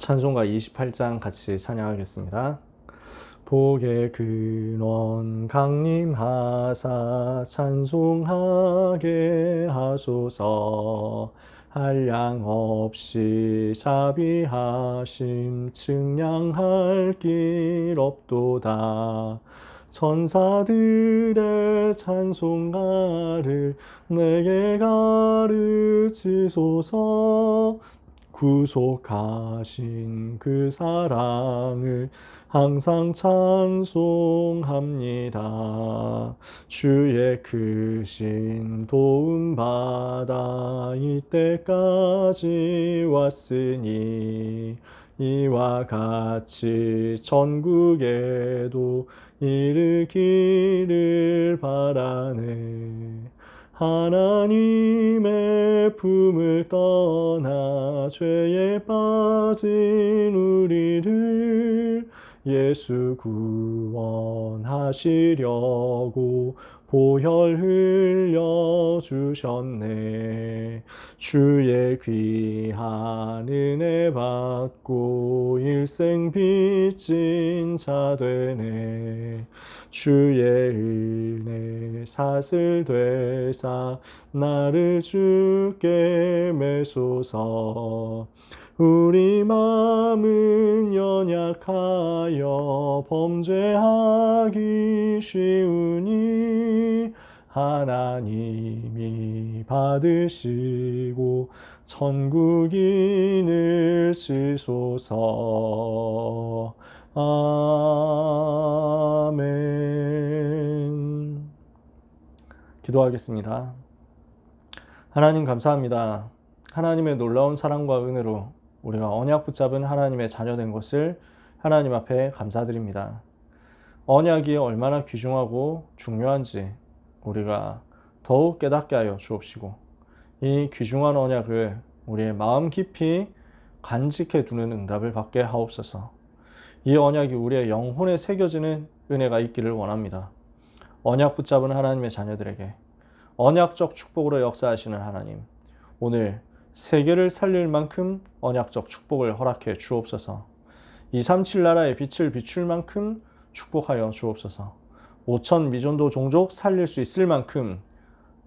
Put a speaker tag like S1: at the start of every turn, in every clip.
S1: 찬송가 28장 같이 찬양하겠습니다. 복의 근원 강림하사 찬송하게 하소서. 한량 없이 자비하심 측량할 길 없도다. 천사들의 찬송가를 내게 가르치소서. 구속하신 그 사랑을 항상 찬송합니다. 주의 크신 도움 받아 이때까지 왔으니 이와 같이 천국에도 이르기를 바라네. 하나님의 품을 떠나 죄에 빠진 우리를 예수 구원하시려고 보혈 흘려 주셨네. 주의 귀한 은혜 받고 일생 빚진 자 되네. 주의 은혜 사슬 되사 나를 주께 매소서. 우리 마음은 연약하여 범죄하기 쉬우니 하나님이 받으시고 천국인을 쓰소서. 아멘. 기도하겠습니다. 하나님 감사합니다. 하나님의 놀라운 사랑과 은혜로 우리가 언약 붙잡은 하나님의 자녀된 것을 하나님 앞에 감사드립니다. 언약이 얼마나 귀중하고 중요한지 우리가 더욱 깨닫게 하여 주옵시고, 이 귀중한 언약을 우리의 마음 깊이 간직해 두는 응답을 받게 하옵소서. 이 언약이 우리의 영혼에 새겨지는 은혜가 있기를 원합니다. 언약 붙잡은 하나님의 자녀들에게 언약적 축복으로 역사하시는 하나님, 오늘 세계를 살릴 만큼 언약적 축복을 허락해 주옵소서. 237 나라의 빛을 비출 만큼 축복하여 주옵소서. 5천 미전도 종족 살릴 수 있을 만큼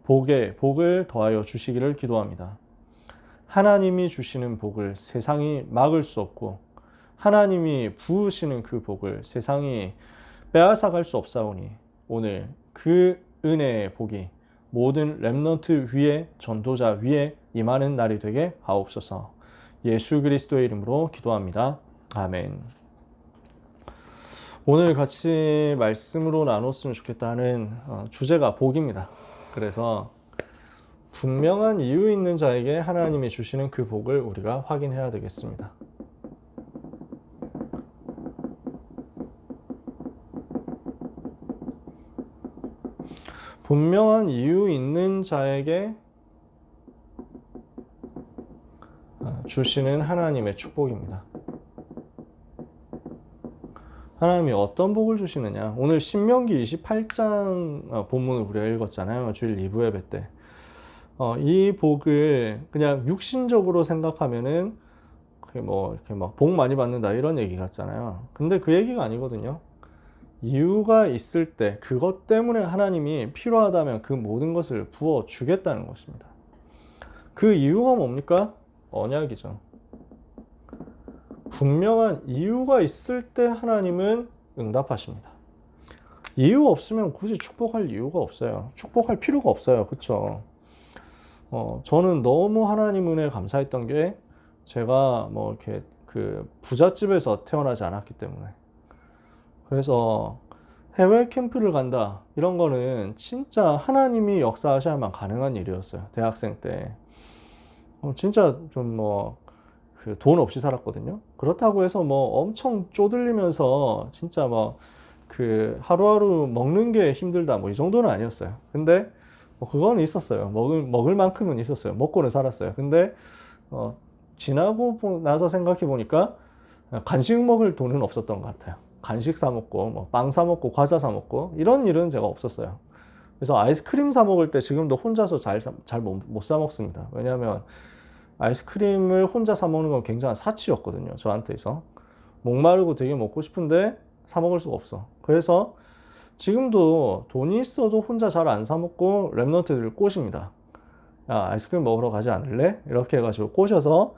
S1: 복을 더하여 주시기를 기도합니다. 하나님이 주시는 복을 세상이 막을 수 없고, 하나님이 부으시는 그 복을 세상이 빼앗아갈 수 없사오니 오늘 그 은혜의 복이 모든 렘넌트 위에, 전도자 위에 임하는 날이 되게 하옵소서. 예수 그리스도의 이름으로 기도합니다. 아멘. 오늘 같이 말씀으로 나눴으면 좋겠다는 주제가 복입니다. 그래서 분명한 이유 있는 자에게 하나님이 주시는 그 복을 우리가 확인해야 되겠습니다. 분명한 이유 있는 자에게 주시는 하나님의 축복입니다. 하나님이 어떤 복을 주시느냐? 오늘 신명기 28장 본문을 우리가 읽었잖아요. 주일 2부 예배 때. 이 복을 그냥 육신적으로 생각하면은 이렇게 막 복 많이 받는다 이런 얘기 같잖아요. 근데 그 얘기가 아니거든요. 이유가 있을 때 그것 때문에 하나님이 필요하다면 그 모든 것을 부어 주겠다는 것입니다. 그 이유가 뭡니까? 언약이죠. 분명한 이유가 있을 때 하나님은 응답하십니다. 이유 없으면 굳이 축복할 이유가 없어요. 축복할 필요가 없어요. 그렇죠? 저는 너무 하나님 은혜에 감사했던 게, 제가 뭐 이렇게 그 부잣집에서 태어나지 않았기 때문에, 그래서 해외 캠프를 간다 이런 거는 진짜 하나님이 역사하셔야만 가능한 일이었어요. 대학생 때 진짜 좀 그 돈 없이 살았거든요. 그렇다고 해서 뭐 엄청 쪼들리면서 진짜 뭐 그 하루하루 먹는 게 힘들다 뭐 이 정도는 아니었어요. 근데 그건 있었어요. 먹을 만큼은 있었어요. 먹고는 살았어요. 근데 지나고 나서 생각해 보니까 간식 먹을 돈은 없었던 것 같아요. 간식 사 먹고 뭐 빵 사 먹고 과자 사 먹고 이런 일은 제가 없었어요. 그래서 아이스크림 사 먹을 때 지금도 혼자서 잘 못 사 먹습니다. 왜냐하면 아이스크림을 혼자 사 먹는 건 굉장한 사치였거든요. 저한테서. 목마르고 되게 먹고 싶은데 사 먹을 수가 없어. 그래서 지금도 돈이 있어도 혼자 잘 안 사 먹고 랩런트들을 꼬십니다. 야, 아이스크림 먹으러 가지 않을래? 이렇게 해가지고 꼬셔서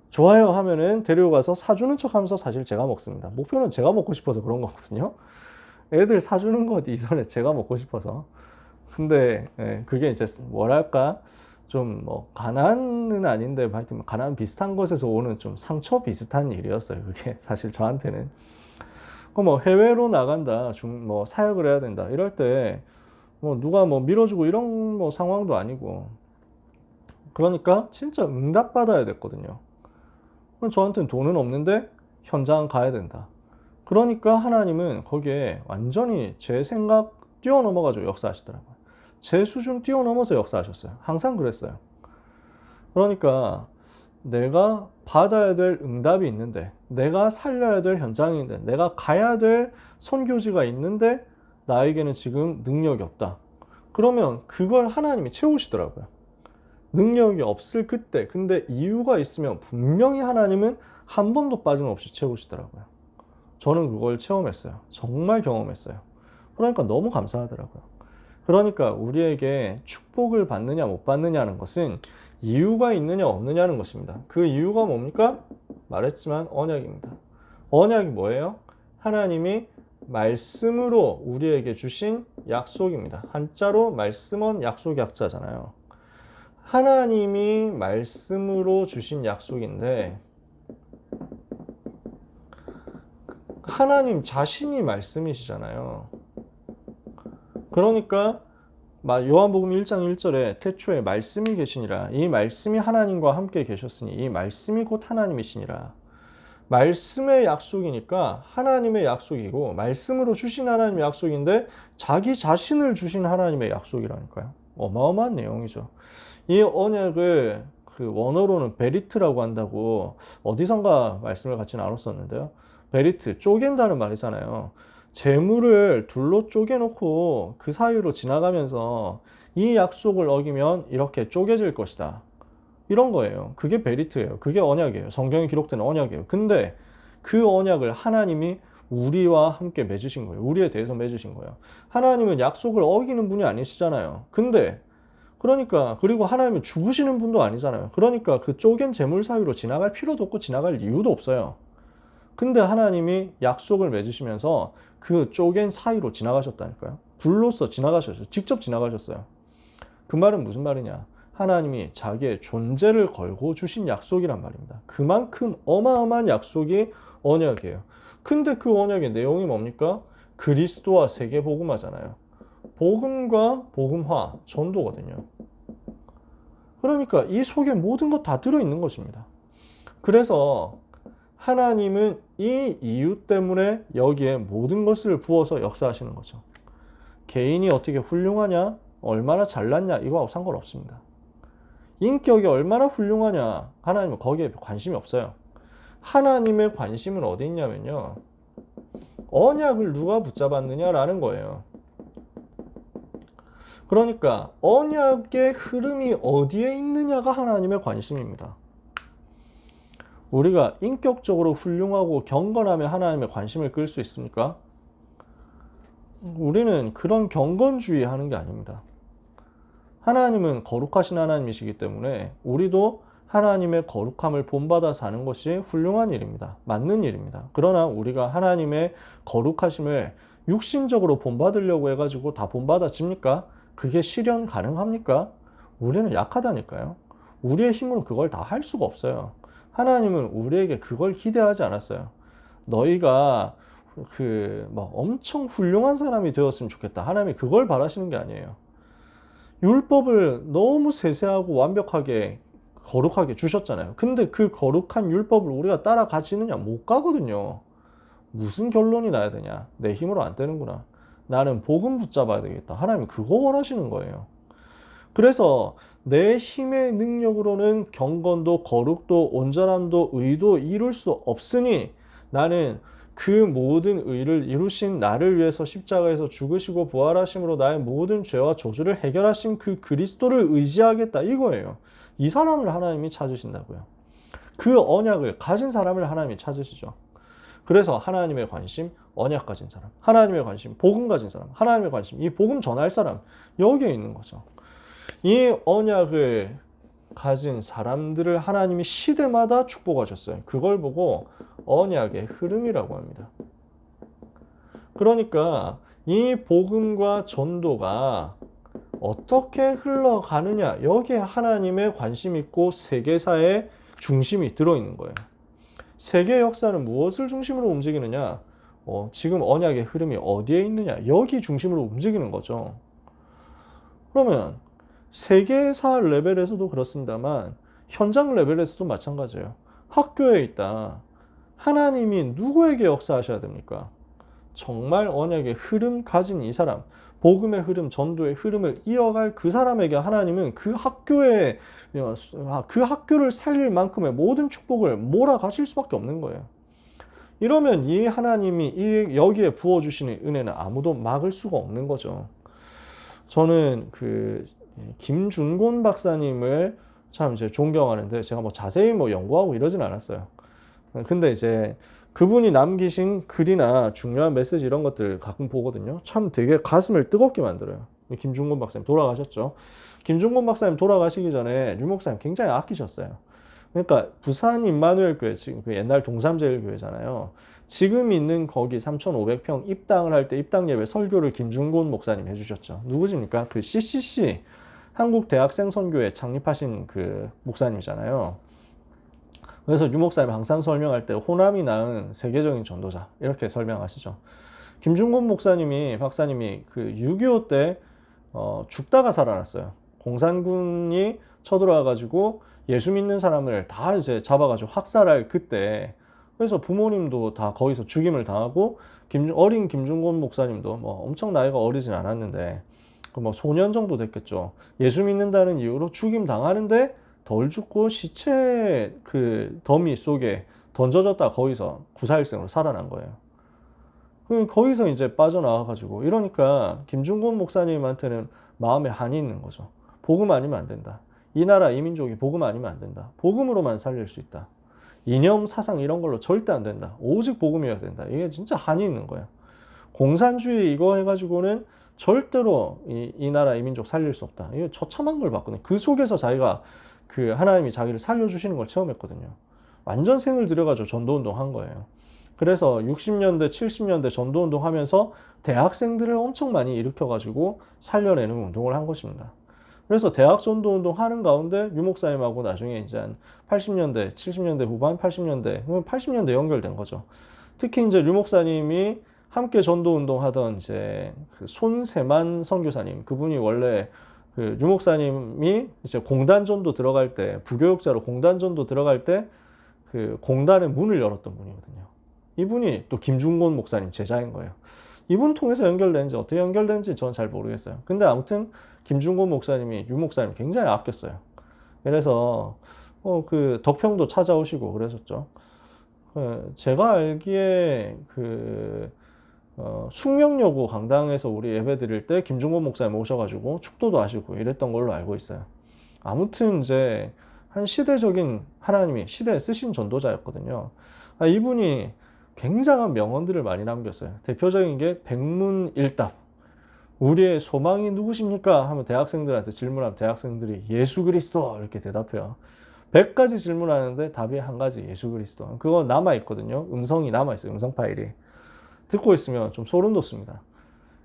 S1: 좋아요 하면은 데리고 가서 사주는 척 하면서 사실 제가 먹습니다. 목표는 제가 먹고 싶어서 그런 거거든요. 애들 사주는 것 이전에 제가 먹고 싶어서. 근데 그게 이제 뭐랄까 좀 뭐 가난은 아닌데 하여튼 가난 비슷한 것에서 오는 좀 상처 비슷한 일이었어요. 그게 사실 저한테는. 뭐 해외로 나간다, 뭐 사역을 해야 된다 이럴 때 뭐 누가 뭐 밀어주고 이런 뭐 상황도 아니고, 그러니까 진짜 응답받아야 됐거든요. 저한테는 돈은 없는데 현장 가야 된다. 그러니까 하나님은 거기에 완전히 제 생각 뛰어넘어가지고 역사하시더라고요. 제 수준 뛰어넘어서 역사하셨어요. 항상 그랬어요. 그러니까 내가 받아야 될 응답이 있는데, 내가 살려야 될 현장이 있는데, 내가 가야 될 선교지가 있는데 나에게는 지금 능력이 없다. 그러면 그걸 하나님이 채우시더라고요. 능력이 없을 그때, 근데 이유가 있으면 분명히 하나님은 한 번도 빠짐없이 채우시더라고요. 저는 그걸 체험했어요. 정말 경험했어요. 그러니까 너무 감사하더라고요. 그러니까 우리에게 축복을 받느냐 못 받느냐는 것은 이유가 있느냐 없느냐는 것입니다. 그 이유가 뭡니까? 말했지만 언약입니다. 언약이 뭐예요? 하나님이 말씀으로 우리에게 주신 약속입니다. 한자로 말씀은 약속 약자잖아요. 하나님이 말씀으로 주신 약속인데, 하나님 자신이 말씀이시잖아요. 그러니까 요한복음 1장 1절에 태초에 말씀이 계시니라. 이 말씀이 하나님과 함께 계셨으니 이 말씀이 곧 하나님이시니라. 말씀의 약속이니까 하나님의 약속이고, 말씀으로 주신 하나님의 약속인데 자기 자신을 주신 하나님의 약속이라니까요. 어마어마한 내용이죠. 이 언약을 그 원어로는 베리트라고 한다고 어디선가 말씀을 같이 나눴었는데요. 베리트, 쪼갠다는 말이잖아요. 재물을 둘로 쪼개놓고 그 사이로 지나가면서 이 약속을 어기면 이렇게 쪼개질 것이다. 이런 거예요. 그게 베리트예요. 그게 언약이에요. 성경에 기록된 언약이에요. 근데 그 언약을 하나님이 우리와 함께 맺으신 거예요. 우리에 대해서 맺으신 거예요. 하나님은 약속을 어기는 분이 아니시잖아요. 근데 그러니까, 그리고 하나님은 죽으시는 분도 아니잖아요. 그러니까 그 쪼갠 재물 사이로 지나갈 필요도 없고 지나갈 이유도 없어요. 근데 하나님이 약속을 맺으시면서 그 쪼갠 사이로 지나가셨다니까요. 불로써 지나가셨어요. 직접 지나가셨어요. 그 말은 무슨 말이냐? 하나님이 자기의 존재를 걸고 주신 약속이란 말입니다. 그만큼 어마어마한 약속이 언약이에요. 근데 그 언약의 내용이 뭡니까? 그리스도와 세계복음화잖아요. 복음과 복음화, 전도거든요. 그러니까 이 속에 모든 것 다 들어있는 것입니다. 그래서 하나님은 이 이유 때문에 여기에 모든 것을 부어서 역사하시는 거죠. 개인이 어떻게 훌륭하냐, 얼마나 잘났냐, 이거하고 상관없습니다. 인격이 얼마나 훌륭하냐, 하나님은 거기에 관심이 없어요. 하나님의 관심은 어디 있냐면요, 언약을 누가 붙잡았느냐라는 거예요. 그러니까 언약의 흐름이 어디에 있느냐가 하나님의 관심입니다. 우리가 인격적으로 훌륭하고 경건하면 하나님의 관심을 끌 수 있습니까? 우리는 그런 경건주의 하는 게 아닙니다. 하나님은 거룩하신 하나님이시기 때문에 우리도 하나님의 거룩함을 본받아 사는 것이 훌륭한 일입니다. 맞는 일입니다. 그러나 우리가 하나님의 거룩하심을 육신적으로 본받으려고 해가지고 다 본받아집니까? 그게 실현 가능합니까? 우리는 약하다니까요. 우리의 힘으로 그걸 다 할 수가 없어요. 하나님은 우리에게 그걸 기대하지 않았어요. 너희가 엄청 훌륭한 사람이 되었으면 좋겠다. 하나님이 그걸 바라시는 게 아니에요. 율법을 너무 세세하고 완벽하게 거룩하게 주셨잖아요. 근데 그 거룩한 율법을 우리가 따라가지느냐? 못 가거든요. 무슨 결론이 나야 되냐? 내 힘으로 안 되는구나. 나는 복음 붙잡아야 되겠다. 하나님은 그거 원하시는 거예요. 그래서 내 힘의 능력으로는 경건도 거룩도 온전함도 의도 이룰 수 없으니 나는 그 모든 의를 이루신 나를 위해서 십자가에서 죽으시고 부활하심으로 나의 모든 죄와 저주를 해결하신 그 그리스도를 의지하겠다, 이거예요. 이 사람을 하나님이 찾으신다고요. 그 언약을 가진 사람을 하나님이 찾으시죠. 그래서 하나님의 관심, 언약 가진 사람, 하나님의 관심, 복음 가진 사람, 하나님의 관심, 이 복음 전할 사람, 여기에 있는 거죠. 이 언약을 가진 사람들을 하나님이 시대마다 축복하셨어요. 그걸 보고 언약의 흐름이라고 합니다. 그러니까 이 복음과 전도가 어떻게 흘러가느냐, 여기에 하나님의 관심 있고 세계사의 중심이 들어있는 거예요. 세계 역사는 무엇을 중심으로 움직이느냐? 지금 언약의 흐름이 어디에 있느냐? 여기 중심으로 움직이는 거죠. 그러면 세계사 레벨에서도 그렇습니다만 현장 레벨에서도 마찬가지예요. 학교에 있다. 하나님이 누구에게 역사하셔야 됩니까? 정말 언약의 흐름 가진 이 사람, 복음의 흐름, 전도의 흐름을 이어갈 그 사람에게 하나님은 그 학교를 살릴 만큼의 모든 축복을 몰아가실 수밖에 없는 거예요. 이러면 이 하나님이 여기에 부어주시는 은혜는 아무도 막을 수가 없는 거죠. 저는 김준곤 박사님을 참 이제 존경하는데 제가 자세히 연구하고 이러진 않았어요. 근데 이제 그분이 남기신 글이나 중요한 메시지 이런 것들 가끔 보거든요. 참 되게 가슴을 뜨겁게 만들어요. 김준곤 박사님 돌아가셨죠. 김준곤 박사님 돌아가시기 전에 류 목사님 굉장히 아끼셨어요. 그러니까 부산 임마누엘 교회, 지금 그 옛날 동삼제일교회잖아요. 지금 있는 거기 3,500평 입당을 할 때 입당 예배 설교를 김준곤 목사님 해주셨죠. 누구십니까? 그 CCC 한국 대학생 선교회 창립하신 그 목사님이잖아요. 그래서 유 목사님 항상 설명할 때 호남이 낳은 세계적인 전도자 이렇게 설명하시죠. 김준곤 박사님이 그 6.25 때 죽다가 살아났어요. 공산군이 쳐들어와가지고 예수 믿는 사람을 다 이제 잡아가지고 학살할 그때, 그래서 부모님도 다 거기서 죽임을 당하고 어린 김준곤 목사님도 엄청 나이가 어리진 않았는데 소년 정도 됐겠죠. 예수 믿는다는 이유로 죽임 당하는데 덜 죽고 시체 그 더미 속에 던져졌다 거기서 구사일생으로 살아난 거예요. 거기서 이제 빠져나와가지고 이러니까 김준곤 목사님한테는 마음에 한이 있는 거죠. 복음 아니면 안 된다. 이 나라 이 민족이 복음 아니면 안 된다. 복음으로만 살릴 수 있다. 이념 사상 이런 걸로 절대 안 된다. 오직 복음이어야 된다. 이게 진짜 한이 있는 거예요. 공산주의 이거 해가지고는 절대로 이 나라 이 민족 살릴 수 없다. 이거 처참한 걸 봤거든요. 그 속에서 자기가 하나님이 자기를 살려주시는 걸 체험했거든요. 완전 생을 들여가지고 전도운동 한 거예요. 그래서 60년대, 70년대 전도운동 하면서 대학생들을 엄청 많이 일으켜가지고 살려내는 운동을 한 것입니다. 그래서 대학 전도운동 하는 가운데 유 목사님하고 나중에 이제 한 80년대, 70년대 후반, 80년대 연결된 거죠. 특히 이제 유 목사님이 함께 전도운동 하던 이제 그 손세만 선교사님, 그분이 원래 유 목사님이 이제 공단전도 들어갈 때, 부교육자로 공단전도 들어갈 때 그 공단의 문을 열었던 분이거든요. 이분이 또 김준곤 목사님 제자인 거예요. 이분 통해서 연결되는지 어떻게 연결되는지 저는 잘 모르겠어요. 근데 아무튼 김준곤 목사님이 유 목사님 굉장히 아꼈어요. 그래서 그 덕평도 찾아오시고 그랬었죠. 제가 알기에 숙명여고 강당에서 우리 예배 드릴 때 김준곤 목사님 오셔가지고 축도도 하시고 이랬던 걸로 알고 있어요. 아무튼 이제 한 시대적인 하나님이 시대에 쓰신 전도자였거든요. 이분이 굉장한 명언들을 많이 남겼어요. 대표적인 게 백문일답. 우리의 소망이 누구십니까? 하면 대학생들한테 질문하면 대학생들이 예수 그리스도 이렇게 대답해요. 100가지 질문하는데 답이 한 가지, 예수 그리스도. 그거 남아있거든요. 음성이 남아있어요. 음성 파일이. 듣고 있으면 좀 소름 돋습니다.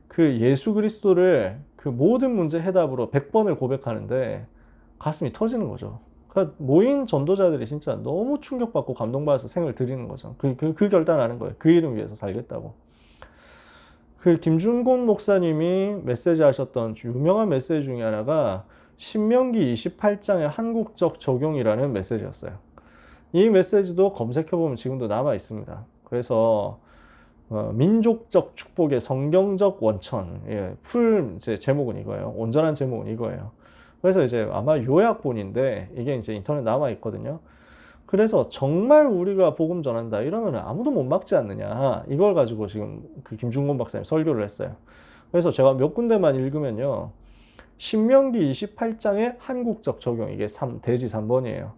S1: 그 예수 그리스도를 그 모든 문제 해답으로 100번을 고백하는데 가슴이 터지는 거죠. 그러니까 모인 전도자들이 진짜 너무 충격받고 감동받아서 생을 드리는 거죠. 그 결단하는 거예요. 그 이름 위해서 살겠다고. 그 김준곤 목사님이 메시지 하셨던 유명한 메시지 중에 하나가 신명기 28장의 한국적 적용이라는 메시지였어요. 이 메시지도 검색해보면 지금도 남아 있습니다. 그래서 민족적 축복의 성경적 원천, 풀 제목은 이거예요. 온전한 제목은 이거예요. 그래서 이제 아마 요약본인데 이게 이제 인터넷 남아 있거든요. 그래서 정말 우리가 복음 전한다 이러면 아무도 못 막지 않느냐, 이걸 가지고 지금 그 김준곤 박사님 설교를 했어요. 그래서 제가 몇 군데만 읽으면요, 신명기 28장의 한국적 적용, 이게 대지 3번이에요.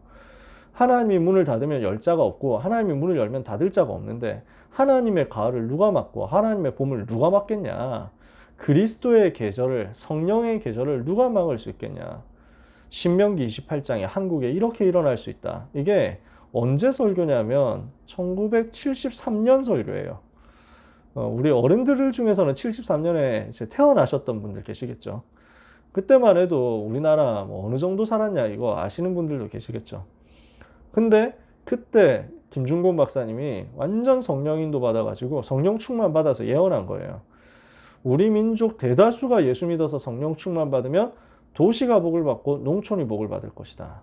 S1: 하나님이 문을 닫으면 열 자가 없고 하나님이 문을 열면 닫을 자가 없는데 하나님의 가을을 누가 막고 하나님의 봄을 누가 막겠냐? 그리스도의 계절을, 성령의 계절을 누가 막을 수 있겠냐? 신명기 28장에 한국에 이렇게 일어날 수 있다. 이게 언제 설교냐면 1973년 설교예요. 우리 어른들 중에서는 73년에 이제 태어나셨던 분들 계시겠죠. 그때만 해도 우리나라 뭐 어느 정도 살았냐 이거 아시는 분들도 계시겠죠. 근데 그때 김중곤 박사님이 완전 성령 인도 받아가지고 성령 충만 받아서 예언한 거예요. 우리 민족 대다수가 예수 믿어서 성령 충만 받으면 도시가 복을 받고 농촌이 복을 받을 것이다.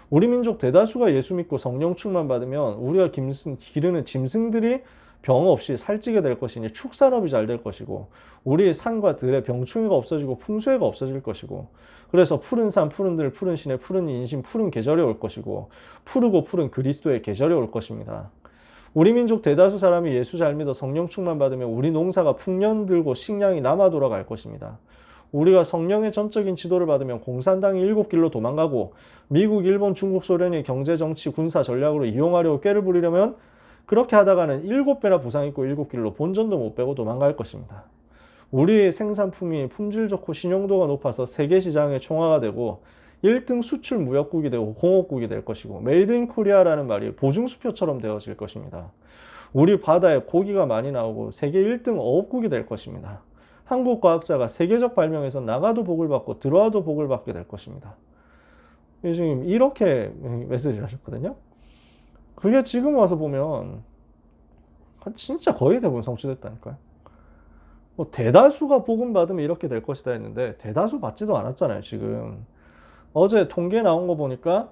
S1: 우리 민족 대다수가 예수 믿고 성령 충만 받으면 우리가 기르는 짐승들이 병 없이 살찌게 될 것이니 축산업이 잘 될 것이고 우리 산과 들에 병충해가 없어지고 풍수해가 없어질 것이고 그래서 푸른 산, 푸른 들, 푸른 시내, 푸른 인심, 푸른 계절이 올 것이고 푸르고 푸른 그리스도의 계절이 올 것입니다. 우리 민족 대다수 사람이 예수 잘 믿어 성령 충만 받으면 우리 농사가 풍년 들고 식량이 남아 돌아갈 것입니다. 우리가 성령의 전적인 지도를 받으면 공산당이 7길로 도망가고 미국, 일본, 중국, 소련이 경제, 정치, 군사 전략으로 이용하려고 꾀를 부리려면 그렇게 하다가는 7배나 부상 입고 7길로 본전도 못 빼고 도망갈 것입니다. 우리의 생산품이 품질 좋고 신용도가 높아서 세계 시장의 총화가 되고 1등 수출 무역국이 되고 공업국이 될 것이고 메이드 인 코리아라는 말이 보증수표처럼 되어질 것입니다. 우리 바다에 고기가 많이 나오고 세계 1등 어업국이 될 것입니다. 한국 과학자가 세계적 발명에서 나가도 복을 받고 들어와도 복을 받게 될 것입니다. 지금 이렇게 메시지를 하셨거든요. 그게 지금 와서 보면 진짜 거의 대부분 성취됐다니까요. 뭐 대다수가 복음 받으면 이렇게 될 것이다 했는데 대다수 받지도 않았잖아요. 지금 어제 통계 나온 거 보니까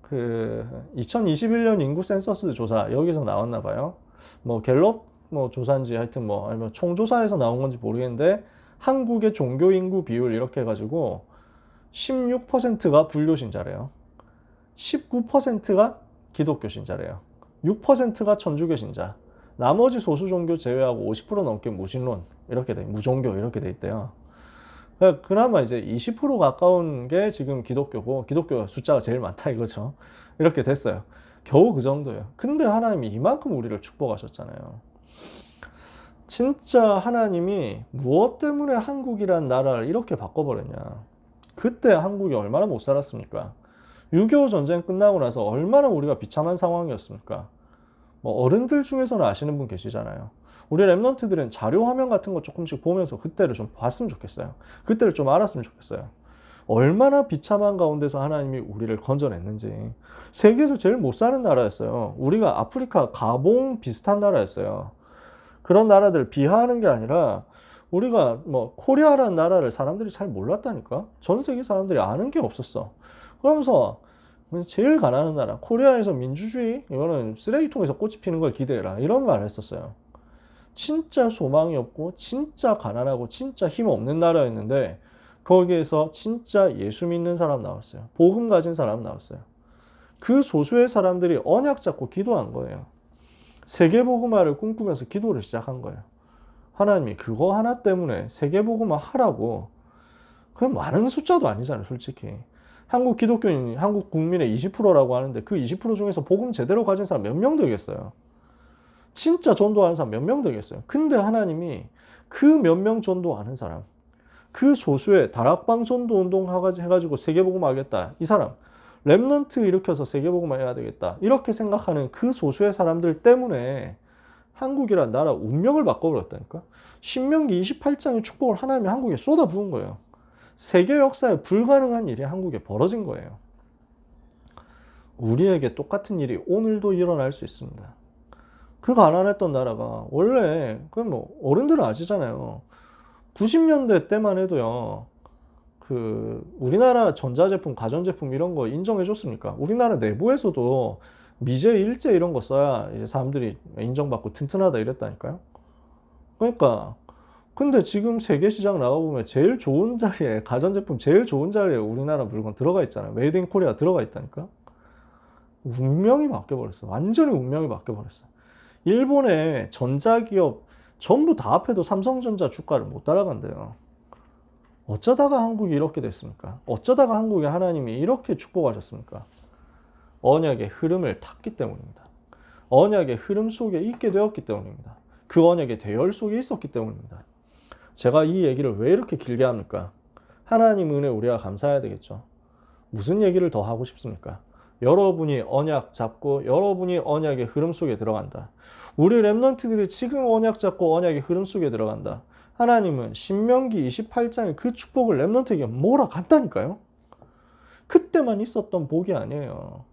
S1: 그 2021년 인구 센서스 조사 여기서 나왔나 봐요. 뭐 갤럽 뭐 조사인지 하여튼 뭐 아니면 총조사에서 나온 건지 모르겠는데 한국의 종교 인구 비율 이렇게 해가지고 16%가 불교 신자래요. 19%가 기독교 신자래요. 6%가 천주교 신자. 나머지 소수 종교 제외하고 50% 넘게 무신론 이렇게 돼, 무종교 이렇게 돼 있대요. 그나마 이제 20% 가까운 게 지금 기독교고 기독교 숫자가 제일 많다 이거죠. 이렇게 됐어요. 겨우 그 정도예요. 근데 하나님이 이만큼 우리를 축복하셨잖아요. 진짜 하나님이 무엇 때문에 한국이란 나라를 이렇게 바꿔버렸냐. 그때 한국이 얼마나 못 살았습니까? 6.25 전쟁 끝나고 나서 얼마나 우리가 비참한 상황이었습니까? 뭐 어른들 중에서는 아시는 분 계시잖아요. 우리 랩런트들은 자료 화면 같은 거 조금씩 보면서 그때를 좀 봤으면 좋겠어요. 그때를 좀 알았으면 좋겠어요. 얼마나 비참한 가운데서 하나님이 우리를 건져냈는지. 세계에서 제일 못 사는 나라였어요. 우리가 아프리카 가봉 비슷한 나라였어요. 그런 나라들을 비하하는 게 아니라 우리가 뭐 코리아라는 나라를 사람들이 잘 몰랐다니까. 전 세계 사람들이 아는 게 없었어. 그러면서 제일 가난한 나라 코리아에서 민주주의 이거는 쓰레기통에서 꽃이 피는 걸 기대해라 이런 말을 했었어요. 진짜 소망이 없고 진짜 가난하고 진짜 힘 없는 나라였는데 거기에서 진짜 예수 믿는 사람 나왔어요. 복음 가진 사람 나왔어요. 그 소수의 사람들이 언약 잡고 기도한 거예요. 세계복음화를 꿈꾸면서 기도를 시작한 거예요. 하나님이 그거 하나 때문에 세계복음화 하라고. 그건 많은 숫자도 아니잖아요, 솔직히. 한국 기독교인, 한국 국민의 20%라고 하는데 그 20% 중에서 복음 제대로 가진 사람 몇 명 되겠어요? 진짜 전도하는 사람 몇 명 되겠어요? 근데 하나님이 그 몇 명 전도하는 사람, 그 소수의 다락방 전도 운동 해가지고 세계복음 하겠다. 이 사람, 랩넌트 일으켜서 세계복음 해야 되겠다. 이렇게 생각하는 그 소수의 사람들 때문에 한국이란 나라 운명을 바꿔버렸다니까. 신명기 28장의 축복을 하나님이 한국에 쏟아부은 거예요. 세계 역사에 불가능한 일이 한국에 벌어진 거예요. 우리에게 똑같은 일이 오늘도 일어날 수 있습니다. 그 가난했던 나라가 원래 뭐 어른들은 아시잖아요. 90년대 때만 해도요. 그 우리나라 전자제품, 가전제품 이런 거 인정해 줬습니까? 우리나라 내부에서도 미제, 일제 이런 거 써야 이제 사람들이 인정받고 튼튼하다 이랬다니까요. 그러니까 근데 지금 세계 시장 나가보면 제일 좋은 자리에 가전제품 제일 좋은 자리에 우리나라 물건 들어가 있잖아요. 메이드 인 코리아 들어가 있다니까. 운명이 바뀌어버렸어. 완전히 운명이 바뀌어버렸어. 일본의 전자기업 전부 다 합해도 삼성전자 주가를 못 따라간대요. 어쩌다가 한국이 이렇게 됐습니까? 어쩌다가 한국에 하나님이 이렇게 축복하셨습니까? 언약의 흐름을 탔기 때문입니다. 언약의 흐름 속에 있게 되었기 때문입니다. 그 언약의 대열 속에 있었기 때문입니다. 제가 이 얘기를 왜 이렇게 길게 합니까? 하나님 은혜 우리가 감사해야 되겠죠. 무슨 얘기를 더 하고 싶습니까? 여러분이 언약 잡고 여러분이 언약의 흐름 속에 들어간다. 우리 랩런트들이 지금 언약 잡고 언약의 흐름 속에 들어간다. 하나님은 신명기 28장의 그 축복을 랩런트에게 몰아간다니까요. 그때만 있었던 복이 아니에요.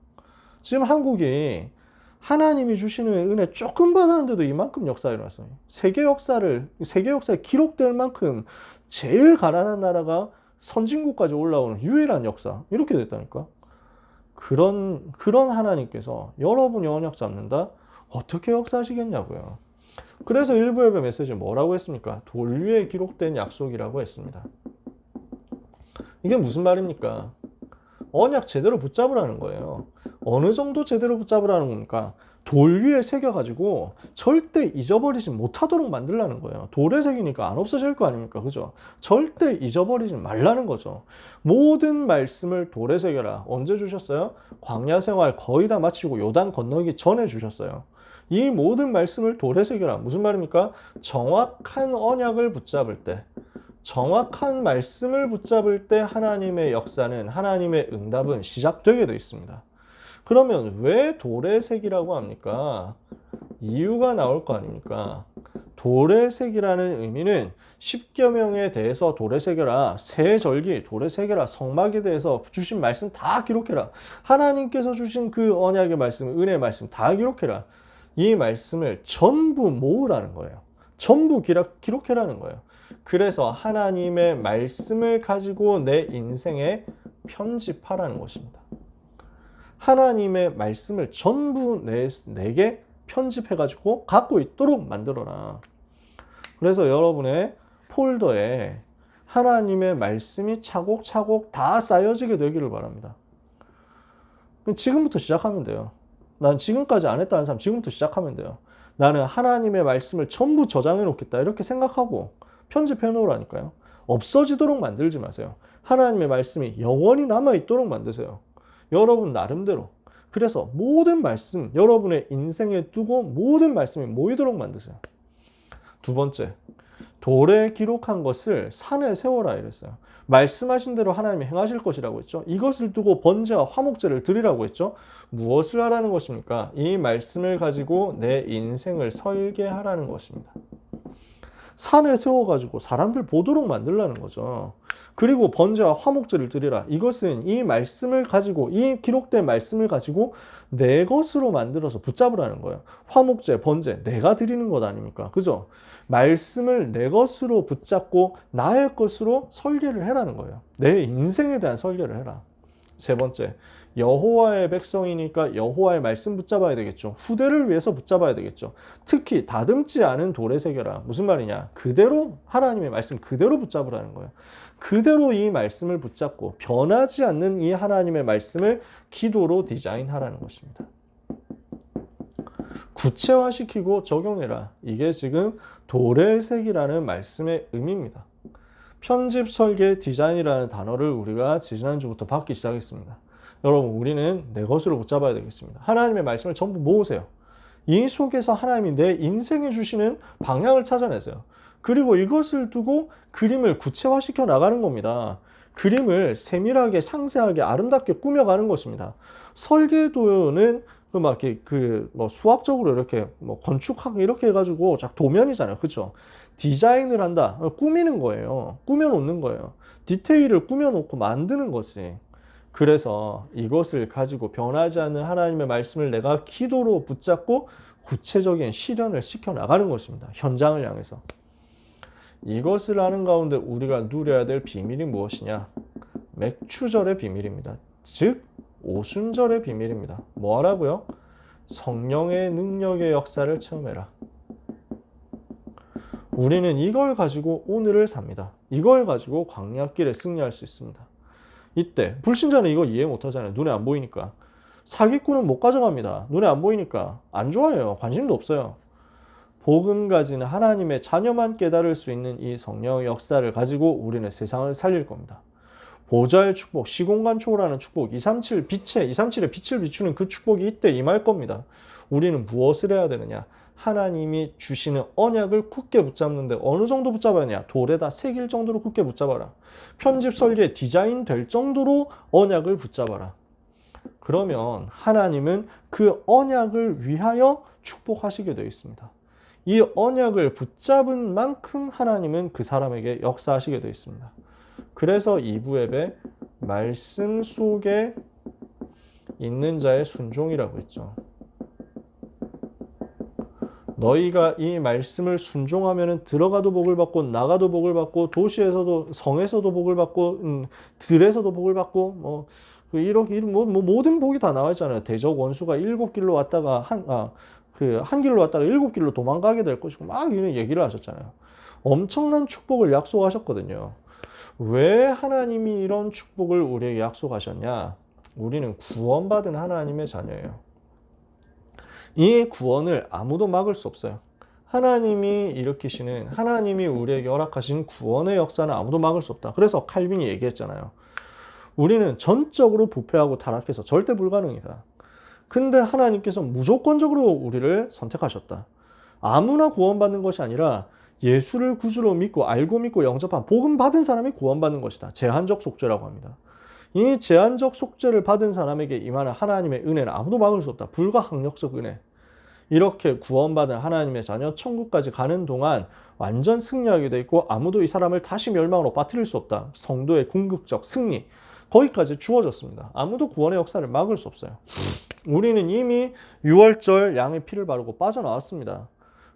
S1: 지금 한국이 하나님이 주시는 은혜 조금 받았는데도 이만큼 역사가 일어났어요. 세계 역사에 기록될 만큼 제일 가난한 나라가 선진국까지 올라오는 유일한 역사. 이렇게 됐다니까. 그런 하나님께서 여러분이 언약 잡는다? 어떻게 역사하시겠냐고요. 그래서 일부 예배 메시지 뭐라고 했습니까? 돌 위에 기록된 약속이라고 했습니다. 이게 무슨 말입니까? 언약 제대로 붙잡으라는 거예요. 어느 정도 제대로 붙잡으라는 겁니까? 돌 위에 새겨가지고 절대 잊어버리지 못하도록 만들라는 거예요. 돌에 새기니까 안 없어질 거 아닙니까? 그죠? 절대 잊어버리지 말라는 거죠. 모든 말씀을 돌에 새겨라. 언제 주셨어요? 광야 생활 거의 다 마치고 요단 건너기 전에 주셨어요. 이 모든 말씀을 돌에 새겨라. 무슨 말입니까? 정확한 언약을 붙잡을 때, 정확한 말씀을 붙잡을 때 하나님의 역사는, 하나님의 응답은 시작되게 되어 있습니다. 그러면 왜 돌의 색이라고 합니까? 이유가 나올 거 아닙니까? 돌의 색이라는 의미는 십계명에 대해서 돌에 새겨라, 새 절기 돌에 새겨라, 성막에 대해서 주신 말씀 다 기록해라, 하나님께서 주신 그 언약의 말씀, 은혜의 말씀 다 기록해라. 이 말씀을 전부 모으라는 거예요. 전부 기록해라는 거예요. 그래서 하나님의 말씀을 가지고 내 인생에 편집하라는 것입니다. 하나님의 말씀을 전부 내게 편집해가지고 갖고 있도록 만들어라. 그래서 여러분의 폴더에 하나님의 말씀이 차곡차곡 다 쌓여지게 되기를 바랍니다. 지금부터 시작하면 돼요. 난 지금까지 안 했다는 사람 지금부터 시작하면 돼요. 나는 하나님의 말씀을 전부 저장해 놓겠다 이렇게 생각하고 편집해 놓으라니까요. 없어지도록 만들지 마세요. 하나님의 말씀이 영원히 남아있도록 만드세요. 여러분 나름대로. 그래서 모든 말씀, 여러분의 인생에 두고 모든 말씀이 모이도록 만드세요. 두 번째, 돌에 기록한 것을 산에 세워라 이랬어요. 말씀하신 대로 하나님이 행하실 것이라고 했죠. 이것을 두고 번제와 화목제를 드리라고 했죠. 무엇을 하라는 것입니까? 이 말씀을 가지고 내 인생을 설계하라는 것입니다. 산에 세워가지고 사람들 보도록 만들라는 거죠. 그리고 번제와 화목제를 드리라. 이것은 이 말씀을 가지고, 이 기록된 말씀을 가지고 내 것으로 만들어서 붙잡으라는 거예요. 화목제, 번제, 내가 드리는 것 아닙니까? 그죠? 말씀을 내 것으로 붙잡고 나의 것으로 설계를 해라는 거예요. 내 인생에 대한 설계를 해라. 세 번째, 여호와의 백성이니까 여호와의 말씀 붙잡아야 되겠죠. 후대를 위해서 붙잡아야 되겠죠. 특히 다듬지 않은 돌에 새겨라. 무슨 말이냐? 그대로 하나님의 말씀 그대로 붙잡으라는 거예요. 그대로 이 말씀을 붙잡고 변하지 않는 이 하나님의 말씀을 기도로 디자인하라는 것입니다. 구체화시키고 적용해라. 이게 지금 돌의 색이라는 말씀의 의미입니다. 편집, 설계, 디자인이라는 단어를 우리가 지난주부터 받기 시작했습니다. 여러분, 우리는 내 것으로 붙잡아야 되겠습니다. 하나님의 말씀을 전부 모으세요. 이 속에서 하나님이 내 인생에 주시는 방향을 찾아내세요. 그리고 이것을 두고 그림을 구체화시켜 나가는 겁니다. 그림을 세밀하게, 상세하게, 아름답게 꾸며가는 것입니다. 설계도는 수학적으로 이렇게 건축하고 이렇게 해가지고 도면이잖아요. 그렇죠? 디자인을 한다. 꾸미는 거예요. 꾸며놓는 거예요. 디테일을 꾸며놓고 만드는 거지. 그래서 이것을 가지고 변하지 않는 하나님의 말씀을 내가 기도로 붙잡고 구체적인 실현을 시켜 나가는 것입니다. 현장을 향해서. 이것을 하는 가운데 우리가 누려야 될 비밀이 무엇이냐? 맥추절의 비밀입니다. 즉 오순절의 비밀입니다. 뭐 하라고요? 성령의 능력의 역사를 체험해라. 우리는 이걸 가지고 오늘을 삽니다. 이걸 가지고 광야길에 승리할 수 있습니다. 이때 불신자는 이거 이해 못하잖아요. 눈에 안 보이니까. 사기꾼은 못 가져갑니다. 눈에 안 보이니까 안 좋아해요. 관심도 없어요. 복음 가진 하나님의 자녀만 깨달을 수 있는 이 성령의 역사를 가지고 우리는 세상을 살릴 겁니다. 보좌의 축복, 시공간 초월하는 축복, 237의 빛을 비추는 그 축복이 이때 임할 겁니다. 우리는 무엇을 해야 되느냐? 하나님이 주시는 언약을 굳게 붙잡는데 어느 정도 붙잡아야 하냐? 돌에다 새길 정도로 굳게 붙잡아라. 편집 설계 디자인 될 정도로 언약을 붙잡아라. 그러면 하나님은 그 언약을 위하여 축복하시게 되어 있습니다. 이 언약을 붙잡은 만큼 하나님은 그 사람에게 역사하시게 되어 있습니다. 그래서 2부 예배 말씀 속에 있는 자의 순종이라고 했죠. 너희가 이 말씀을 순종하면 들어가도 복을 받고 나가도 복을 받고 도시에서도 성에서도 복을 받고 들에서도 복을 받고 모든 복이 다 나와 있잖아요. 대적 원수가 7길로 왔다가 한 길로 왔다가 7길로 도망가게 될 것이고 막 이런 얘기를 하셨잖아요. 엄청난 축복을 약속하셨거든요. 왜 하나님이 이런 축복을 우리에게 약속하셨냐? 우리는 구원받은 하나님의 자녀예요. 이 구원을 아무도 막을 수 없어요. 하나님이 일으키시는, 하나님이 우리에게 허락하신 구원의 역사는 아무도 막을 수 없다. 그래서 칼빈이 얘기했잖아요. 우리는 전적으로 부패하고 타락해서 절대 불가능이다. 근데 하나님께서 무조건적으로 우리를 선택하셨다. 아무나 구원받는 것이 아니라 예수를 구주로 믿고 알고 믿고 영접한 복음 받은 사람이 구원받는 것이다. 제한적 속죄라고 합니다. 이 제한적 속죄를 받은 사람에게 임하는 하나님의 은혜는 아무도 막을 수 없다. 불가항력적 은혜. 이렇게 구원받은 하나님의 자녀 천국까지 가는 동안 완전 승리하게 돼 있고 아무도 이 사람을 다시 멸망으로 빠뜨릴 수 없다. 성도의 궁극적 승리. 거기까지 주어졌습니다. 아무도 구원의 역사를 막을 수 없어요. 우리는 이미 6월절 양의 피를 바르고 빠져나왔습니다.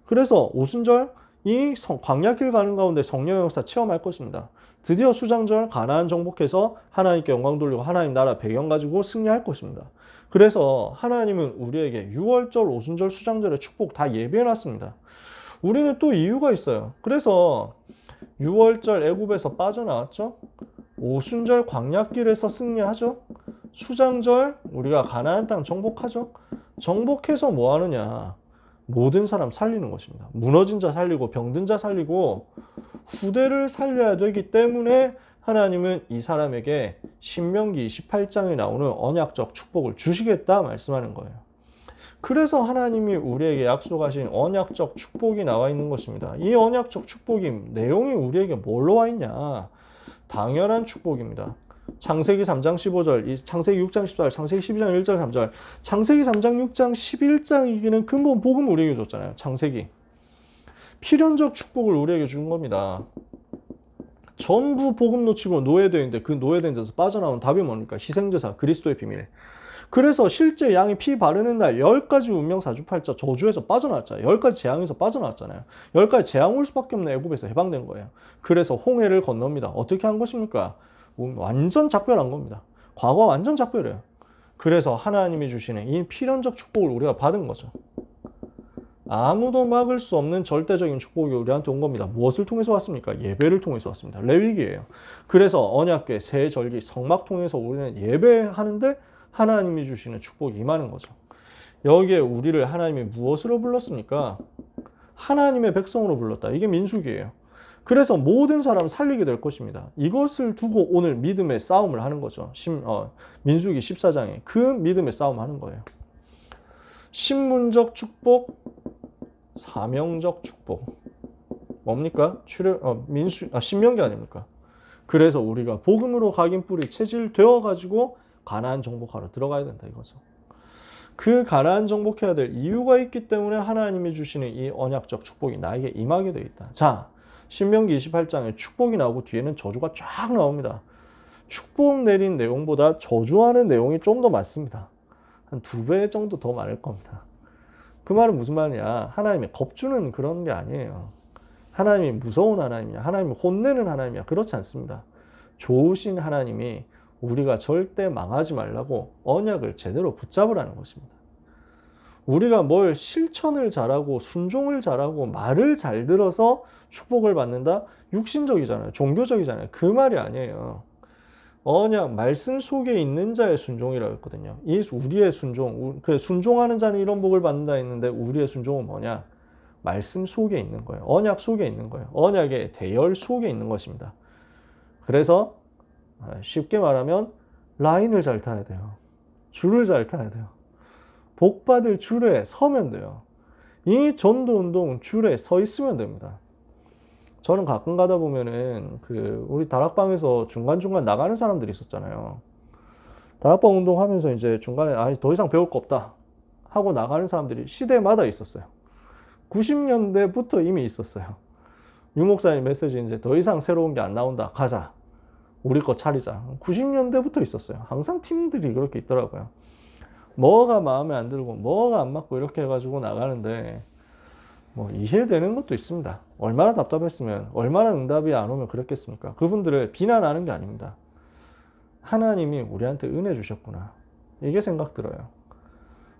S1: 그래서 오순절 이 광야길 가는 가운데 성령의 역사 체험할 것입니다. 드디어 수장절 가나안 정복해서 하나님께 영광 돌리고 하나님 나라 배경 가지고 승리할 것입니다. 그래서 하나님은 우리에게 6월절, 오순절, 수장절의 축복 다 예비해놨습니다. 우리는 또 이유가 있어요. 그래서 6월절 애굽에서 빠져나왔죠. 오순절 광야길에서 승리하죠. 수장절 우리가 가나안 땅 정복하죠. 정복해서 뭐 하느냐? 모든 사람 살리는 것입니다. 무너진 자 살리고 병든 자 살리고 후대를 살려야 되기 때문에 하나님은 이 사람에게 신명기 28장에 나오는 언약적 축복을 주시겠다 말씀하는 거예요. 그래서 하나님이 우리에게 약속하신 언약적 축복이 나와 있는 것입니다. 이 언약적 축복이 내용이 우리에게 뭘로 와 있냐? 당연한 축복입니다. 창세기 3장 15절, 창세기 6장 14절, 창세기 12장 1절 3절, 창세기 3장 6장 11장이기는 근본 복음을 우리에게 줬잖아요. 창세기. 필연적 축복을 우리에게 준 겁니다. 전부 복음 놓치고 노예되어 있는데 그 노예된 데서 빠져나온 답이 뭡니까? 희생제사, 그리스도의 비밀. 그래서 실제 양이 피 바르는 날 10가지 운명 사주팔자 저주에서 빠져나왔잖아요. 10가지 재앙에서 빠져나왔잖아요. 10가지 재앙 올 수밖에 없는 애굽에서 해방된 거예요. 그래서 홍해를 건넙니다. 어떻게 한 것입니까? 완전 작별한 겁니다. 과거 완전 작별해요. 그래서 하나님이 주시는 이 필연적 축복을 우리가 받은 거죠. 아무도 막을 수 없는 절대적인 축복이 우리한테 온 겁니다. 무엇을 통해서 왔습니까? 예배를 통해서 왔습니다. 레위기예요. 그래서 언약궤, 새 절기, 성막 통해서 우리는 예배하는데 하나님이 주시는 축복이 임하는 거죠. 여기에 우리를 하나님이 무엇으로 불렀습니까? 하나님의 백성으로 불렀다. 이게 민수기예요. 그래서 모든 사람 살리게 될 것입니다. 이것을 두고 오늘 믿음의 싸움을 하는 거죠. 민수기 14장에 그 믿음의 싸움 하는 거예요. 신문적 축복, 사명적 축복. 뭡니까? 신명기 아닙니까? 그래서 우리가 복음으로 각인 뿌리 체질되어 가지고 가나안 정복하러 들어가야 된다 이거죠. 그 가나안 정복해야 될 이유가 있기 때문에 하나님이 주시는 이 언약적 축복이 나에게 임하게 되어 있다. 자, 신명기 28장에 축복이 나오고 뒤에는 저주가 쫙 나옵니다. 축복 내린 내용보다 저주하는 내용이 좀 더 많습니다. 한 2배 정도 더 많을 겁니다. 그 말은 무슨 말이냐? 하나님이 겁주는 그런 게 아니에요. 하나님이 무서운 하나님이야. 하나님이 혼내는 하나님이야. 그렇지 않습니다. 좋으신 하나님이 우리가 절대 망하지 말라고 언약을 제대로 붙잡으라는 것입니다. 우리가 뭘 실천을 잘하고 순종을 잘하고 말을 잘 들어서 축복을 받는다? 육신적이잖아요. 종교적이잖아요. 그 말이 아니에요. 언약, 말씀 속에 있는 자의 순종이라고 했거든요. 이 우리의 순종, 순종하는 자는 이런 복을 받는다 했는데 우리의 순종은 뭐냐? 말씀 속에 있는 거예요. 언약 속에 있는 거예요. 언약의 대열 속에 있는 것입니다. 그래서 쉽게 말하면 라인을 잘 타야 돼요. 줄을 잘 타야 돼요. 복 받을 줄에 서면 돼요. 이 전도운동 줄에 서 있으면 됩니다. 저는 가끔 가다 보면은 우리 다락방에서 중간중간 나가는 사람들이 있었잖아요. 다락방 운동하면서 이제 중간에 더 이상 배울 거 없다 하고 나가는 사람들이 시대마다 있었어요. 90년대부터 이미 있었어요. 유 목사님 메시지 이제 더 이상 새로운 게 안 나온다. 가자. 우리 거 차리자. 90년대부터 있었어요. 항상 팀들이 그렇게 있더라고요. 뭐가 마음에 안 들고 뭐가 안 맞고 이렇게 해가지고 나가는데 뭐 이해되는 것도 있습니다. 얼마나 답답했으면 얼마나 응답이 안 오면 그랬겠습니까? 그분들을 비난하는 게 아닙니다. 하나님이 우리한테 은혜 주셨구나. 이게 생각 들어요.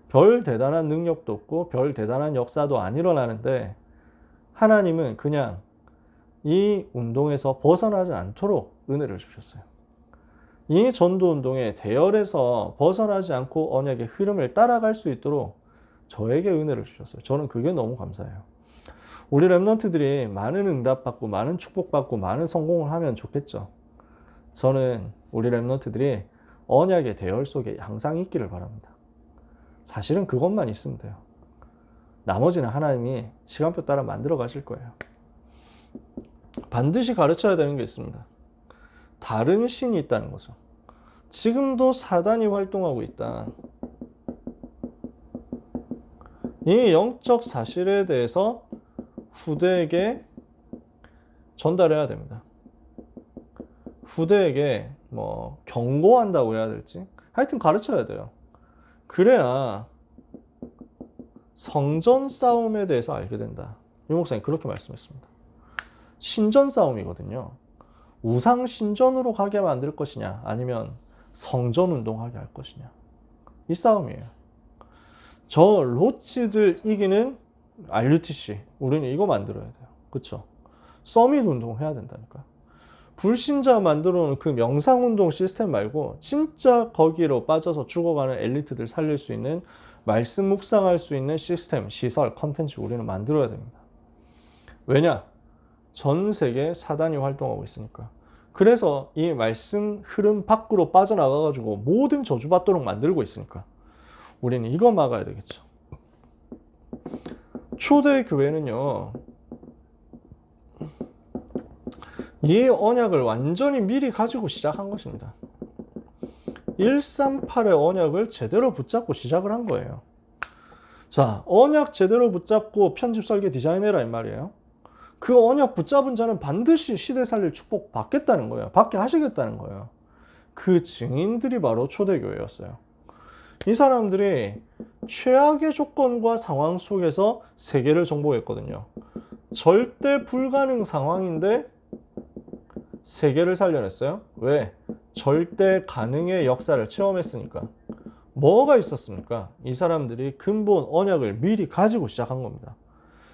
S1: 별 대단한 능력도 없고 별 대단한 역사도 안 일어나는데 하나님은 그냥 이 운동에서 벗어나지 않도록 은혜를 주셨어요. 이 전도운동의 대열에서 벗어나지 않고 언약의 흐름을 따라갈 수 있도록 저에게 은혜를 주셨어요. 저는 그게 너무 감사해요. 우리 랩런트들이 많은 응답받고 많은 축복받고 많은 성공을 하면 좋겠죠. 저는 우리 랩런트들이 언약의 대열 속에 항상 있기를 바랍니다. 사실은 그것만 있으면 돼요. 나머지는 하나님이 시간표 따라 만들어 가실 거예요. 반드시 가르쳐야 되는 게 있습니다. 다른 신이 있다는 거죠. 지금도 사단이 활동하고 있다. 이 영적 사실에 대해서 후대에게 전달해야 됩니다. 후대에게 뭐 경고한다고 해야 될지 하여튼 가르쳐야 돼요. 그래야 성전 싸움에 대해서 알게 된다. 유 목사님 그렇게 말씀했습니다. 신전 싸움이거든요. 우상 신전으로 가게 만들 것이냐 아니면 성전 운동하게 할 것이냐. 이 싸움이에요. 저 로치들 이기는 RUTC 우리는 이거 만들어야 돼요. 그쵸? 서밋 운동 해야 된다니까. 불신자 만들어 놓은 그 명상운동 시스템 말고 진짜 거기로 빠져서 죽어가는 엘리트들 살릴 수 있는 말씀 묵상할 수 있는 시스템, 시설, 컨텐츠 우리는 만들어야 됩니다. 왜냐? 전 세계에 사단이 활동하고 있으니까. 그래서 이 말씀 흐름 밖으로 빠져나가가지고 모든 저주받도록 만들고 있으니까 우리는 이거 막아야 되겠죠. 초대교회는요, 이 언약을 완전히 미리 가지고 시작한 것입니다. 138의 언약을 제대로 붙잡고 시작을 한 거예요. 자, 언약 제대로 붙잡고 편집 설계 디자인해라 이 말이에요. 그 언약 붙잡은 자는 반드시 시대 살릴 축복 받겠다는 거예요. 받게 하시겠다는 거예요. 그 증인들이 바로 초대교회였어요. 이 사람들이 최악의 조건과 상황 속에서 세계를 정복했거든요. 절대 불가능 상황인데 세계를 살려냈어요. 왜? 절대 가능의 역사를 체험했으니까. 뭐가 있었습니까? 이 사람들이 근본 언약을 미리 가지고 시작한 겁니다.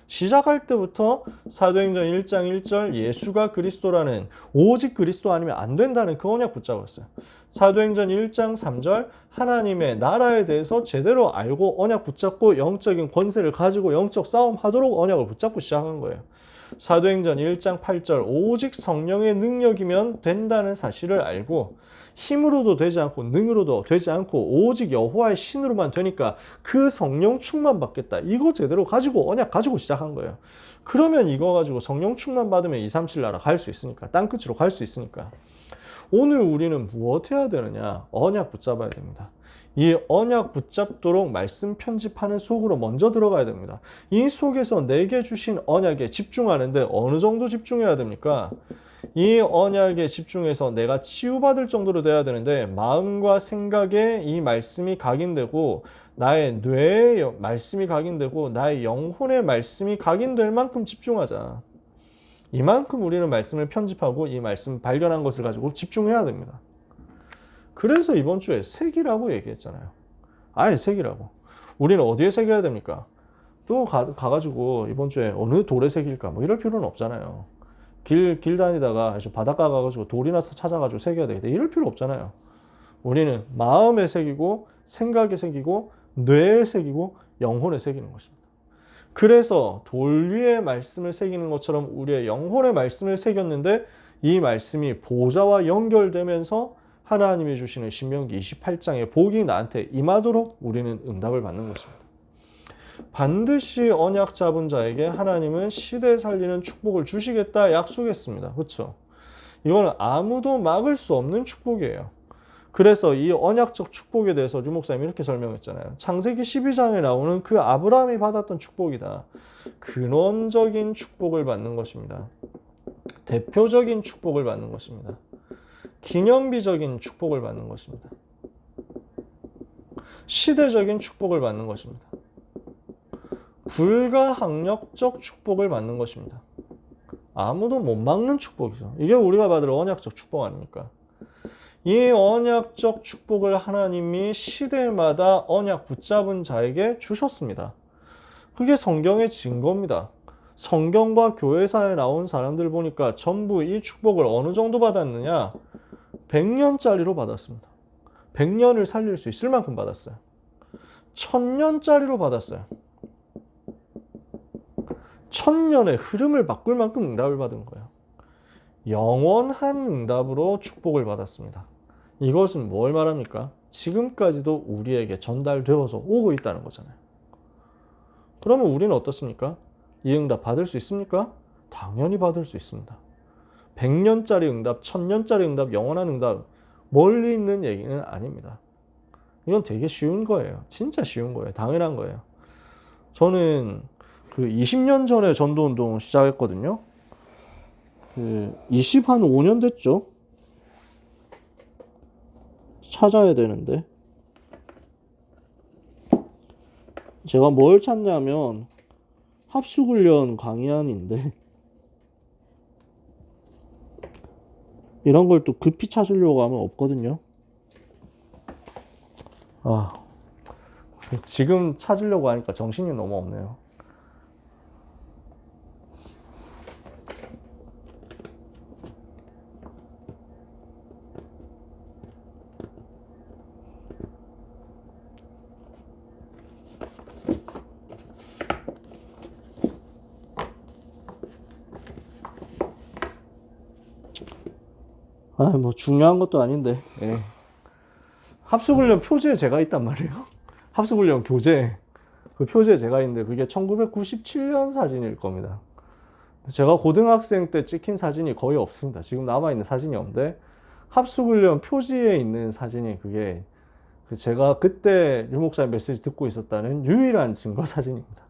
S1: 시작할 때부터 사도행전 1장 1절 예수가 그리스도라는 오직 그리스도 아니면 안 된다는 그 언약 붙잡았어요. 사도행전 1장 3절 하나님의 나라에 대해서 제대로 알고 언약 붙잡고 영적인 권세를 가지고 영적 싸움 하도록 언약을 붙잡고 시작한 거예요. 사도행전 1장 8절 오직 성령의 능력이면 된다는 사실을 알고 힘으로도 되지 않고 능으로도 되지 않고 오직 여호와의 신으로만 되니까 그 성령 충만 받겠다. 이거 제대로 가지고 언약 가지고 시작한 거예요. 그러면 이거 가지고 성령 충만 받으면 237 나라 갈 수 있으니까 땅끝으로 갈 수 있으니까 오늘 우리는 무엇 해야 되느냐? 언약 붙잡아야 됩니다. 이 언약 붙잡도록 말씀 편집하는 속으로 먼저 들어가야 됩니다. 이 속에서 내게 주신 언약에 집중하는데 어느 정도 집중해야 됩니까? 이 언약에 집중해서 내가 치유받을 정도로 돼야 되는데 마음과 생각에 이 말씀이 각인되고 나의 뇌에 말씀이 각인되고 나의 영혼의 말씀이 각인될 만큼 집중하자. 이만큼 우리는 말씀을 편집하고 이 말씀 발견한 것을 가지고 집중해야 됩니다. 그래서 이번 주에 새기라고 얘기했잖아요. 아예 새기라고. 우리는 어디에 새겨야 됩니까? 또 가가지고 이번 주에 어느 돌에 새길까? 뭐 이럴 필요는 없잖아요. 길 다니다가 바닷가 가가지고 돌이나 찾아가지고 새겨야 되겠다. 이럴 필요 없잖아요. 우리는 마음에 새기고 생각에 새기고 뇌에 새기고 영혼에 새기는 것입니다. 그래서 돌 위에 말씀을 새기는 것처럼 우리의 영혼의 말씀을 새겼는데 이 말씀이 보좌와 연결되면서 하나님이 주시는 신명기 28장의 복이 나한테 임하도록 우리는 응답을 받는 것입니다. 반드시 언약 잡은 자에게 하나님은 시대 살리는 축복을 주시겠다 약속했습니다. 그렇죠? 이거는 아무도 막을 수 없는 축복이에요. 그래서 이 언약적 축복에 대해서 류 목사님이 이렇게 설명했잖아요. 창세기 12장에 나오는 그 아브라함이 받았던 축복이다. 근원적인 축복을 받는 것입니다. 대표적인 축복을 받는 것입니다. 기념비적인 축복을 받는 것입니다. 시대적인 축복을 받는 것입니다. 불가항력적 축복을 받는 것입니다. 아무도 못 막는 축복이죠. 이게 우리가 받을 언약적 축복 아닙니까? 이 언약적 축복을 하나님이 시대마다 언약 붙잡은 자에게 주셨습니다. 그게 성경의 증거입니다. 성경과 교회사에 나온 사람들 보니까 전부 이 축복을 어느 정도 받았느냐? 100년짜리로 받았습니다. 100년을 살릴 수 있을 만큼 받았어요. 1000년짜리로 받았어요. 1000년의 흐름을 바꿀 만큼 응답을 받은 거예요. 영원한 응답으로 축복을 받았습니다. 이것은 뭘 말합니까? 지금까지도 우리에게 전달되어서 오고 있다는 거잖아요. 그러면 우리는 어떻습니까? 이 응답 받을 수 있습니까? 당연히 받을 수 있습니다. 100년짜리 응답, 1000년짜리 응답, 영원한 응답, 멀리 있는 얘기는 아닙니다. 이건 되게 쉬운 거예요. 진짜 쉬운 거예요. 당연한 거예요. 저는 20년 전에 전도운동 시작했거든요. 5년 됐죠? 찾아야 되는데. 제가 뭘 찾냐면 합숙훈련 강의안인데 이런 걸 또 급히 찾으려고 하면 없거든요. 지금 찾으려고 하니까 정신이 너무 없네요. 뭐 중요한 것도 아닌데. 예. 합숙훈련 표지에 제가 있단 말이에요. 합숙훈련 교재. 그 표지에 제가 있는데 그게 1997년 사진일 겁니다. 제가 고등학생 때 찍힌 사진이 거의 없습니다. 지금 남아있는 사진이 없는데 합숙훈련 표지에 있는 사진이 그게 제가 그때 류 목사님 메시지 듣고 있었다는 유일한 증거 사진입니다.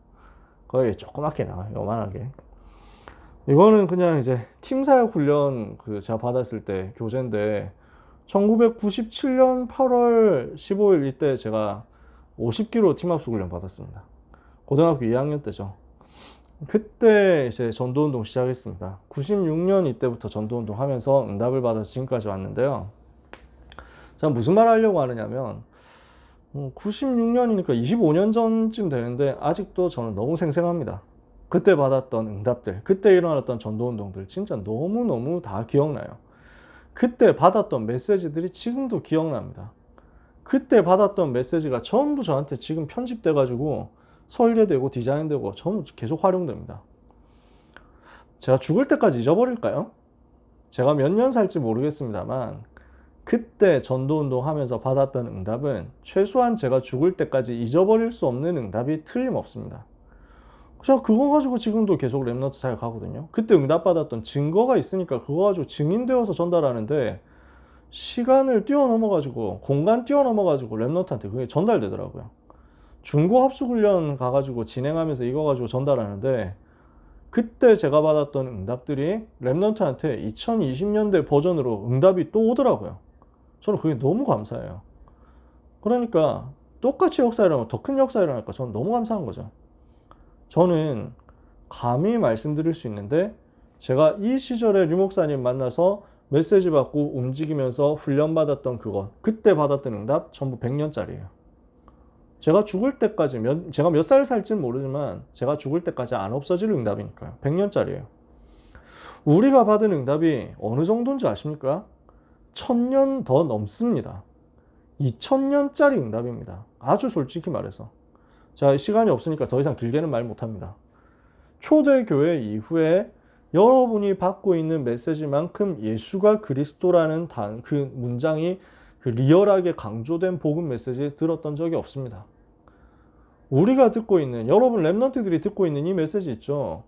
S1: 거의 조그맣게 나와요. 요만하게. 이거는 그냥 이제 팀사역 훈련 제가 받았을 때 교재인데 1997년 8월 15일 이때 제가 50km 팀합숙 훈련 받았습니다. 고등학교 2학년 때죠. 그때 이제 전도운동 시작했습니다. 96년 이때부터 전도운동 하면서 응답을 받아서 지금까지 왔는데요. 제가 무슨 말 하려고 하느냐면 96년이니까 25년 전쯤 되는데 아직도 저는 너무 생생합니다. 그때 받았던 응답들, 그때 일어났던 전도운동들 진짜 너무너무 다 기억나요. 그때 받았던 메시지들이 지금도 기억납니다. 그때 받았던 메시지가 전부 저한테 지금 편집돼가지고 설계되고 디자인되고 전부 계속 활용됩니다. 제가 죽을 때까지 잊어버릴까요? 제가 몇 년 살지 모르겠습니다만 그때 전도운동 하면서 받았던 응답은 최소한 제가 죽을 때까지 잊어버릴 수 없는 응답이 틀림없습니다. 제가 그거 가지고 지금도 계속 랩넌트 사역하거든요. 그때 응답받았던 증거가 있으니까 그거 가지고 증인되어서 전달하는데 시간을 뛰어넘어가지고 공간 뛰어넘어가지고 랩넌트한테 그게 전달되더라고요. 중고 합숙훈련 가가지고 진행하면서 이거 가지고 전달하는데 그때 제가 받았던 응답들이 랩넌트한테 2020년대 버전으로 응답이 또 오더라고요. 저는 그게 너무 감사해요. 그러니까 똑같이 역사 일어나면 더 큰 역사 일어나니까 저는 너무 감사한 거죠. 저는 감히 말씀드릴 수 있는데 제가 이 시절에 류 목사님 만나서 메시지 받고 움직이면서 훈련받았던 그것, 그때 받았던 응답 전부 100년짜리예요. 제가 죽을 때까지 제가 몇 살 살지는 모르지만 제가 죽을 때까지 안 없어질 응답이니까요. 100년짜리예요. 우리가 받은 응답이 어느 정도인지 아십니까? 1000년 더 넘습니다. 2000년짜리 응답입니다. 아주 솔직히 말해서. 자, 시간이 없으니까 더 이상 길게는 말 못합니다. 초대교회 이후에 여러분이 받고 있는 메시지만큼 예수가 그리스도라는 그 문장이 그 리얼하게 강조된 복음 메시지 들었던 적이 없습니다. 우리가 듣고 있는, 여러분 랩런트들이 듣고 있는 이 메시지 있죠?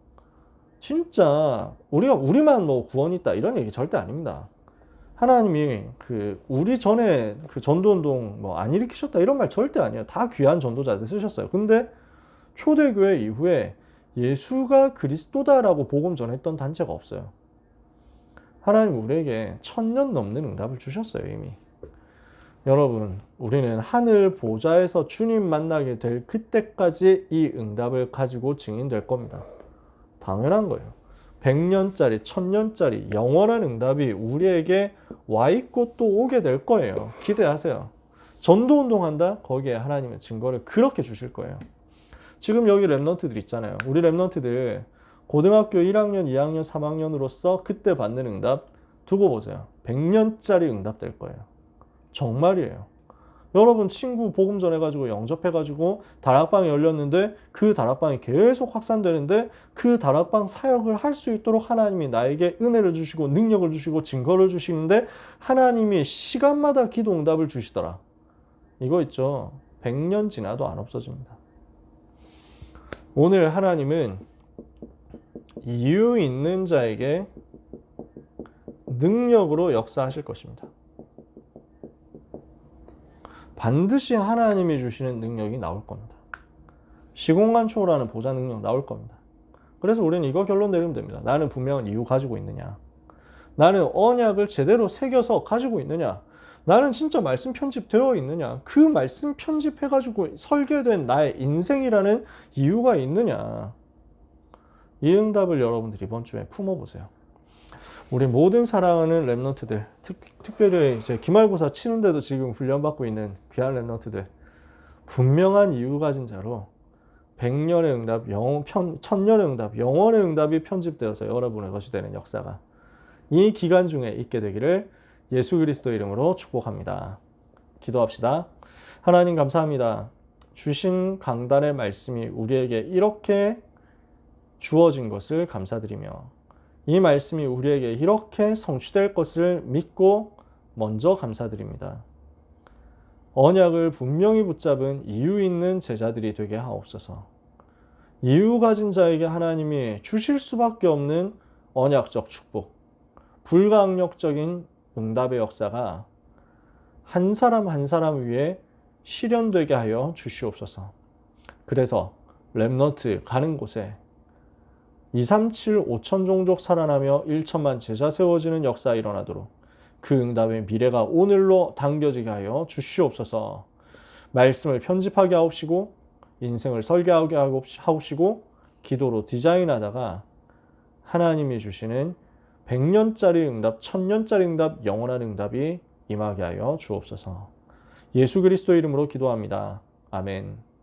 S1: 진짜 우리만 뭐 구원이 있다 이런 얘기 절대 아닙니다. 하나님이 우리 전에 그 전도운동 뭐 안 일으키셨다 이런 말 절대 아니에요. 다 귀한 전도자들 쓰셨어요. 근데 초대교회 이후에 예수가 그리스도다라고 복음 전했던 단체가 없어요. 하나님 우리에게 1000년 넘는 응답을 주셨어요, 이미. 여러분, 우리는 하늘 보좌에서 주님 만나게 될 그때까지 이 응답을 가지고 증인될 겁니다. 당연한 거예요. 100년짜리, 1000년짜리 영원한 응답이 우리에게 와 있고 또 오게 될 거예요. 기대하세요. 전도운동 한다? 거기에 하나님은 증거를 그렇게 주실 거예요. 지금 여기 랩런트들 있잖아요. 우리 랩런트들 고등학교 1학년, 2학년, 3학년으로서 그때 받는 응답 두고 보세요. 100년짜리 응답 될 거예요. 정말이에요. 여러분 친구 복음 전해가지고 영접해가지고 다락방이 열렸는데 그 다락방이 계속 확산되는데 그 다락방 사역을 할 수 있도록 하나님이 나에게 은혜를 주시고 능력을 주시고 증거를 주시는데 하나님이 시간마다 기도 응답을 주시더라. 이거 있죠. 100년 지나도 안 없어집니다. 오늘 하나님은 이유 있는 자에게 능력으로 역사하실 것입니다. 반드시 하나님이 주시는 능력이 나올 겁니다. 시공간 초월하는 보좌 능력 나올 겁니다. 그래서 우리는 이거 결론 내리면 됩니다. 나는 분명한 이유 가지고 있느냐? 나는 언약을 제대로 새겨서 가지고 있느냐? 나는 진짜 말씀 편집되어 있느냐? 그 말씀 편집해가지고 설계된 나의 인생이라는 이유가 있느냐? 이 응답을 여러분들이 이번 주에 품어보세요. 우리 모든 사랑하는 랩런트들, 특별히 이제 기말고사 치는데도 지금 훈련받고 있는 귀한 랩런트들, 분명한 이유 가진 자로 100년의 응답, 1000년의 응답, 영원의 응답이 편집되어서 여러분의 것이 되는 역사가 이 기간 중에 있게 되기를 예수 그리스도 이름으로 축복합니다. 기도합시다. 하나님 감사합니다. 주신 강단의 말씀이 우리에게 이렇게 주어진 것을 감사드리며 이 말씀이 우리에게 이렇게 성취될 것을 믿고 먼저 감사드립니다. 언약을 분명히 붙잡은 이유 있는 제자들이 되게 하옵소서. 이유 가진 자에게 하나님이 주실 수밖에 없는 언약적 축복, 불가항력적인 응답의 역사가 한 사람 한 사람 위에 실현되게 하여 주시옵소서. 그래서 랩너트 가는 곳에 237, 5천 종족 살아나며 1천만 제자 세워지는 역사 일어나도록 그 응답의 미래가 오늘로 당겨지게 하여 주시옵소서. 말씀을 편집하게 하옵시고 인생을 설계하게 하옵시고 기도로 디자인하다가 하나님이 주시는 100년짜리 응답, 1000년짜리 응답, 영원한 응답이 임하게 하여 주옵소서. 예수 그리스도 이름으로 기도합니다. 아멘.